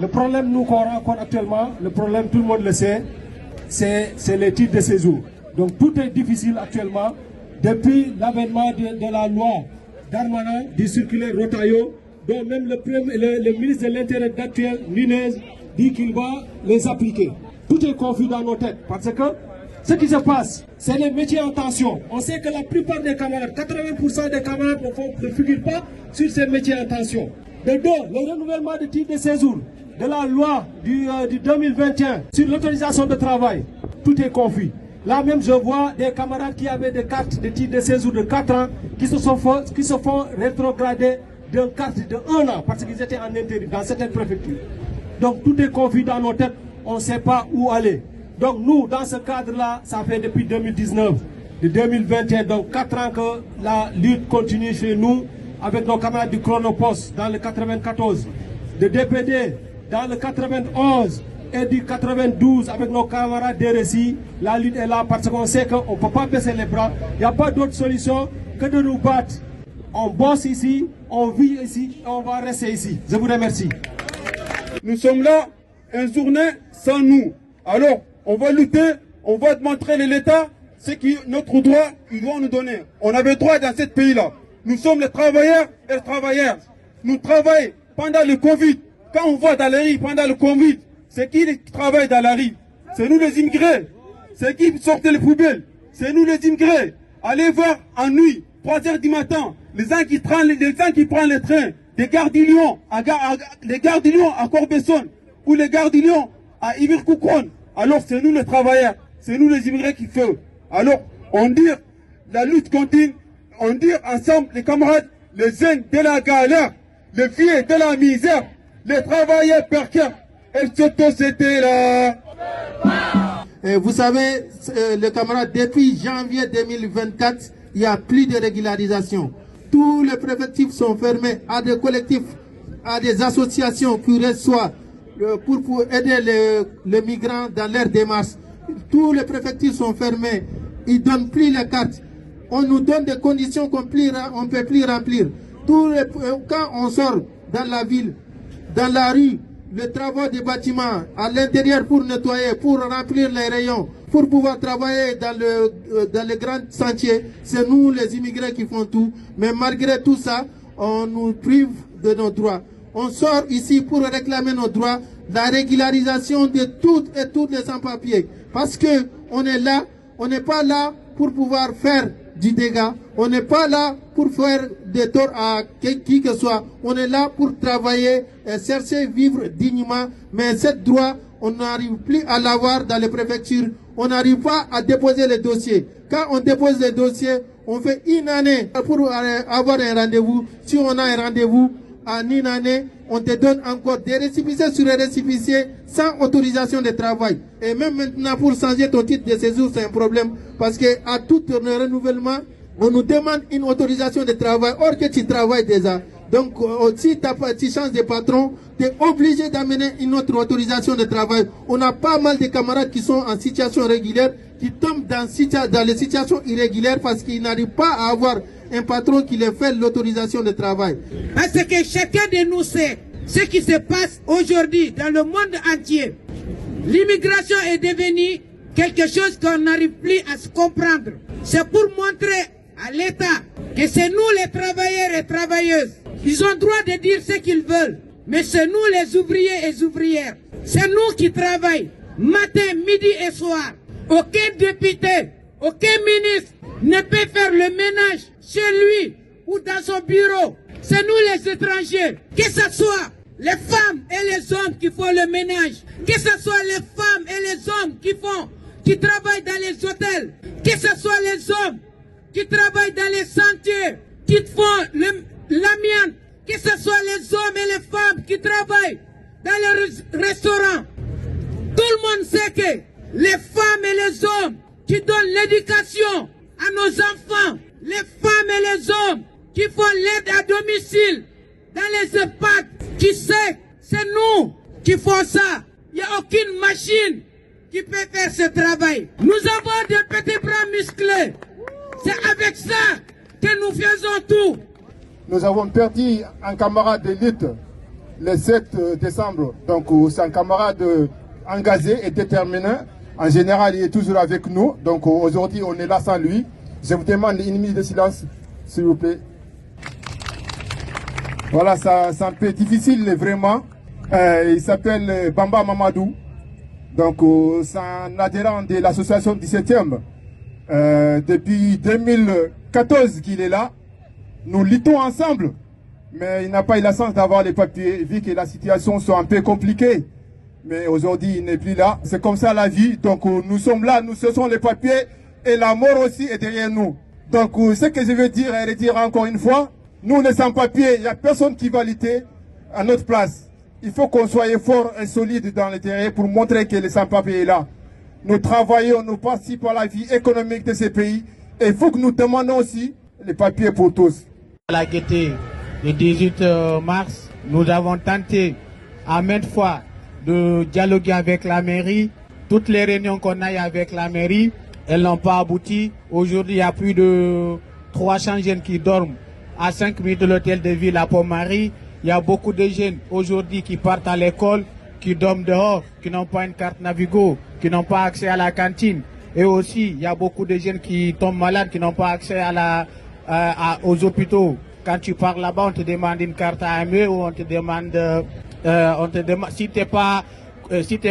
Le problème nous qu'on rencontre actuellement, le problème tout le monde le sait, c'est les titres de séjour. Donc tout est difficile actuellement depuis l'avènement de la loi Darmanin, du circulaire Rotaillot, dont même le ministre de l'Intérieur actuel, Nunez, dit qu'il va les appliquer. Tout est confus dans nos têtes parce que ce qui se passe, c'est les métiers en tension. On sait que la plupart des camarades, 80% des camarades ne figurent pas sur ces métiers en tension. De deux, le renouvellement de titre de séjour de la loi du 2021 sur l'autorisation de travail, tout est confus. Là même, je vois des camarades qui avaient des cartes de titre de séjour de 4 ans qui se font rétrograder d'une carte de 1 an parce qu'ils étaient en intérim dans certaines préfectures. Donc tout est confus dans nos têtes, on ne sait pas où aller. Donc nous, dans ce cadre-là, ça fait depuis 2019, de 2021, donc 4 ans que la lutte continue chez nous avec nos camarades du Chronopost dans le 94, de DPD dans le 91 et du 92 avec nos camarades des récits. La lutte est là parce qu'on sait qu'on ne peut pas baisser les bras. Il n'y a pas d'autre solution que de nous battre. On bosse ici, on vit ici, on va rester ici. Je vous remercie. Nous sommes là, une journée sans nous. Alors, on va lutter, on va montrer à l'État ce qui notre droit, ils vont nous donner. On avait droit dans ce pays-là. Nous sommes les travailleurs et les travailleuses. Nous travaillons pendant le Covid. Quand on voit dans les rues pendant le Covid, c'est qui travaille dans la rue? C'est nous les immigrés. C'est qui sortent les poubelles? C'est nous les immigrés. Allez voir en nuit, 3 h du matin, les gens qui prennent les trains, des gares du Lyon, les gares du Lyon à Corbeil-Essonnes, ou les gares du Lyon à Ivry-Coukron. Alors c'est nous les travailleurs, c'est nous les immigrés qui font. Alors on dit, la lutte continue, on dit ensemble les camarades, les jeunes de la galère, les vieux de la misère, les travailleurs précaires, et c'était là. Vous savez, les camarades, depuis janvier 2024, il n'y a plus de régularisation. Tous les préfectifs sont fermés à des collectifs, à des associations qui reçoivent pour aider les migrants dans leur démarche. Tous les préfectifs sont fermés. Ils ne donnent plus les cartes. On nous donne des conditions qu'on ne peut plus remplir. Quand on sort dans la ville, dans la rue, les travaux des bâtiments, à l'intérieur pour nettoyer, pour remplir les rayons, pour pouvoir travailler dans les grands sentiers, c'est nous les immigrés qui font tout. Mais malgré tout ça, on nous prive de nos droits. On sort ici pour réclamer nos droits, la régularisation de toutes et tous les sans-papiers. Parce que on est là, on n'est pas là pour pouvoir faire du dégât. On n'est pas là pour faire des torts à qui que ce soit. On est là pour travailler et chercher vivre dignement. Mais ce droit, on n'arrive plus à l'avoir dans les préfectures. On n'arrive pas à déposer les dossiers. Quand on dépose les dossiers, on fait une année pour avoir un rendez-vous. Si on a un rendez-vous en une année, on te donne encore des récépissés sur les récépissés sans autorisation de travail. Et même maintenant, pour changer ton titre de séjour, c'est un problème. Parce qu'à tout renouvellement, on nous demande une autorisation de travail, or que tu travailles déjà. Donc, si tu changes de patron, tu es obligé d'amener une autre autorisation de travail. On a pas mal de camarades qui sont en situation régulière, qui tombent dans les situations irrégulières parce qu'ils n'arrivent pas à avoir un patron qui les fait l'autorisation de travail. Parce que chacun de nous sait ce qui se passe aujourd'hui dans le monde entier. L'immigration est devenue quelque chose qu'on n'arrive plus à se comprendre. C'est pour montrer à l'État que c'est nous les travailleurs et travailleuses. Ils ont droit de dire ce qu'ils veulent. Mais c'est nous les ouvriers et ouvrières. C'est nous qui travaillons matin, midi et soir. Aucun député, aucun ministre ne peut faire le ménage chez lui ou dans son bureau. C'est nous les étrangers. Que ce soit les femmes et les hommes qui font le ménage. Que ce soit les femmes et les hommes qui travaillent dans les hôtels. Que ce soit les hommes qui travaillent dans les sentiers, qui font l'amiante. Que ce soit les hommes et les femmes qui travaillent dans les restaurants. Tout le monde sait que les femmes et les hommes qui donnent l'éducation à nos enfants, les femmes et les hommes qui font l'aide à domicile dans les EHPAD, qui sait, c'est nous qui font ça. Il n'y a aucune machine qui peut faire ce travail. Nous avons des petits bras musclés. C'est avec ça que nous faisons tout. Nous avons perdu un camarade de lutte le 7 décembre. Donc c'est un camarade engagé et déterminé. En général, il est toujours avec nous. Donc aujourd'hui, on est là sans lui. Je vous demande une minute de silence, s'il vous plaît. Voilà, c'est un peu difficile, vraiment. Il s'appelle Bamba Mamadou. Donc, c'est un adhérent de l'association 17e. Depuis 2014 qu'il est là. Nous luttons ensemble. Mais il n'a pas eu la chance d'avoir les papiers, vu que la situation soit un peu compliquée. Mais aujourd'hui, il n'est plus là. C'est comme ça la vie. Donc, nous sommes là, nous cessons les papiers. Et la mort aussi est derrière nous. Donc, ce que je veux dire et redire encore une fois, nous, les sans-papiers, il n'y a personne qui va lutter à notre place. Il faut qu'on soit fort et solide dans le terrain pour montrer que les sans-papiers est là. Nous travaillons, nous participons à la vie économique de ces pays. Et il faut que nous demandons aussi les papiers pour tous. À la gaieté du 18 mars, nous avons tenté à maintes fois de dialoguer avec la mairie. Toutes les réunions qu'on a eues avec la mairie, elles n'ont pas abouti. Aujourd'hui, il y a plus de 300 jeunes qui dorment à 5 minutes de l'hôtel de ville à Pont-Marie. Il y a beaucoup de jeunes aujourd'hui qui partent à l'école, qui dorment dehors, qui n'ont pas une carte Navigo, qui n'ont pas accès à la cantine. Et aussi, il y a beaucoup de jeunes qui tombent malades, qui n'ont pas accès aux hôpitaux. Quand tu pars là-bas, on te demande une carte AME ou on te demande si t'es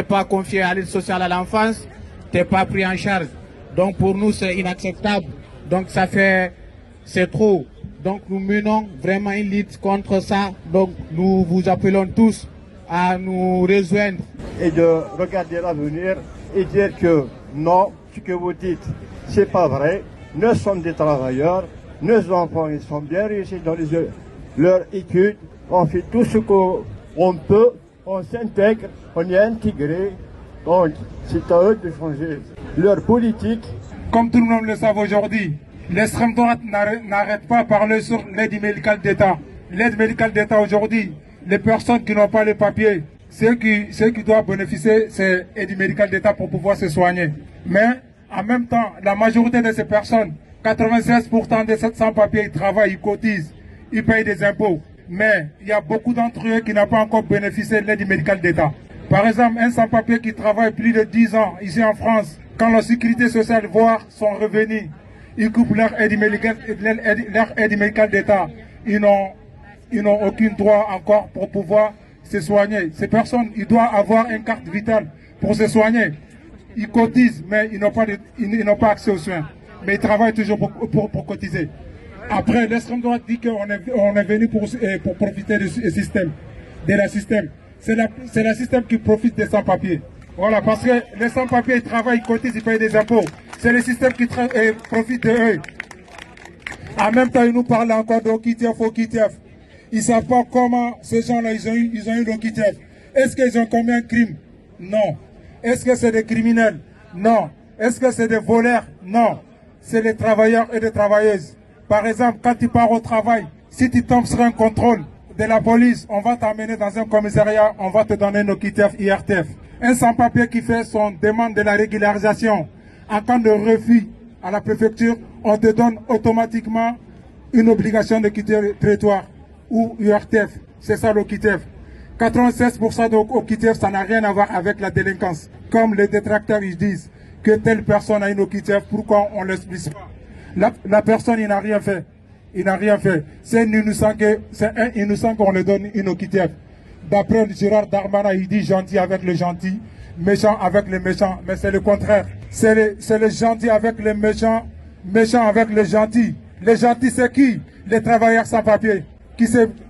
pas confié à l'aide sociale à l'enfance, t'es pas pris en charge. Donc pour nous, c'est inacceptable. Donc c'est trop. Donc nous menons vraiment une lutte contre ça. Donc nous vous appelons tous à nous rejoindre. Et de regarder l'avenir et dire que non, ce que vous dites, c'est pas vrai. Nous sommes des travailleurs, nos enfants ils sont bien réussis dans leurs études. On fait tout ce qu'on peut, on s'intègre, on est intégré. Donc c'est à eux de changer leur politique. Comme tout le monde le sait aujourd'hui, l'extrême droite n'arrête pas de parler sur l'aide médicale d'État. L'aide médicale d'État aujourd'hui, les personnes qui n'ont pas les papiers, ceux qui doivent bénéficier, c'est l'aide médicale d'État pour pouvoir se soigner. Mais en même temps, la majorité de ces personnes, 96% des 700 papiers, ils travaillent, ils cotisent, ils payent des impôts. Mais il y a beaucoup d'entre eux qui n'ont pas encore bénéficié de l'aide médicale d'État. Par exemple, un sans-papier qui travaille plus de 10 ans ici en France, quand la sécurité sociale voit son revenu, ils coupent leur aide médicale d'État. Ils n'ont aucun droit encore pour pouvoir se soigner. Ces personnes, ils doivent avoir une carte vitale pour se soigner. Ils cotisent, mais ils n'ont pas accès aux soins. Mais ils travaillent toujours pour cotiser. Après, l'extrême droite dit qu'on est venu pour profiter du système, de la système. C'est le système qui profite des sans-papiers. Voilà, parce que les sans-papiers, ils travaillent, ils cotisent, ils payent des impôts. C'est le système qui profite de eux. En même temps, ils nous parlent encore d'Okitef, Okitef. Ils ne savent pas comment ces gens-là, ils ont eu l'Okitef. Est-ce qu'ils ont commis un crime? Non. Est-ce que c'est des criminels? Non. Est-ce que c'est des voleurs? Non. C'est des travailleurs et des travailleuses. Par exemple, quand tu pars au travail, si tu tombes sur un contrôle de la police, on va t'amener dans un commissariat, on va te donner nos OKITEF, IRTF. Un sans-papier qui fait son demande de la régularisation, en cas de refus à la préfecture, on te donne automatiquement une obligation de quitter le territoire ou IRTF. C'est ça l'OKITEF. 96% de OKITEF, ça n'a rien à voir avec la délinquance. Comme les détracteurs ils disent que telle personne a une OKITEF, pourquoi on ne l'explique pas? La personne, il n'a rien fait. Il n'a rien fait. C'est un innocent qu'on lui donne une OKITEF. D'après Gérard Darmanin, il dit gentil avec les gentils, méchant avec les méchants. Mais c'est le contraire. C'est les gentils avec les méchants, méchants avec les gentils. Les gentils, c'est qui? Les travailleurs sans papier.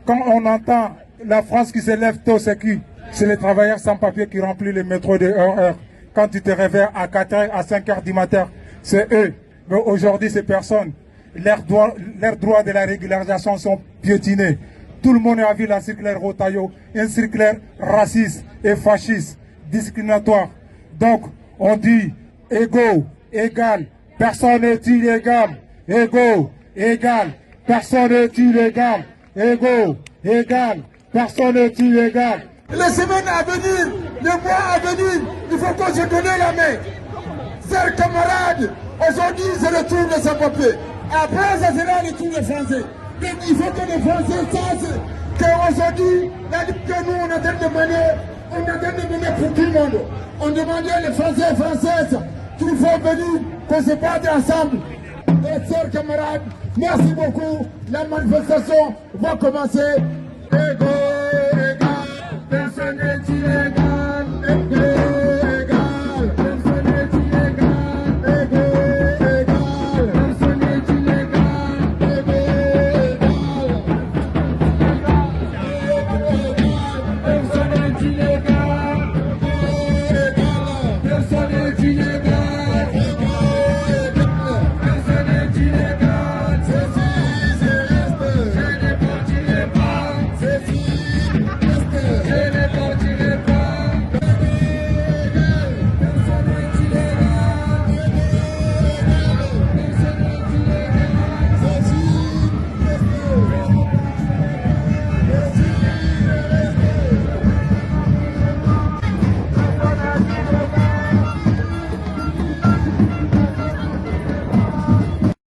Quand on entend la France qui se lève tôt, c'est qui? C'est les travailleurs sans papier qui remplissent les métros de heure. Quand tu te réveilles à 4h, à 5h du matin, c'est eux. Mais aujourd'hui, ces personnes, leurs droits de la régularisation sont piétinés. Tout le monde a vu la circulaire Rotaillot, une circulaire raciste et fasciste, discriminatoire. Donc, on dit égaux, égal, personne n'est illégal. Égaux, égal, personne n'est illégal. Égaux, égal, personne n'est illégal. Les semaines à venir, les mois à venir, il faut qu'on se donne la main. Chers camarades, aujourd'hui c'est le tour des sans-papiers. Après ça sera le tour des Français. Donc il faut que les Français sachent qu'aujourd'hui, la lutte que nous on est en train de mener, on est en train de mener pour tout le monde. On demandait les Français et Françaises qu'il faut venir, qu'on se batte ensemble. Et chers camarades, merci beaucoup. La manifestation va commencer. Ego, personne n'est tiré.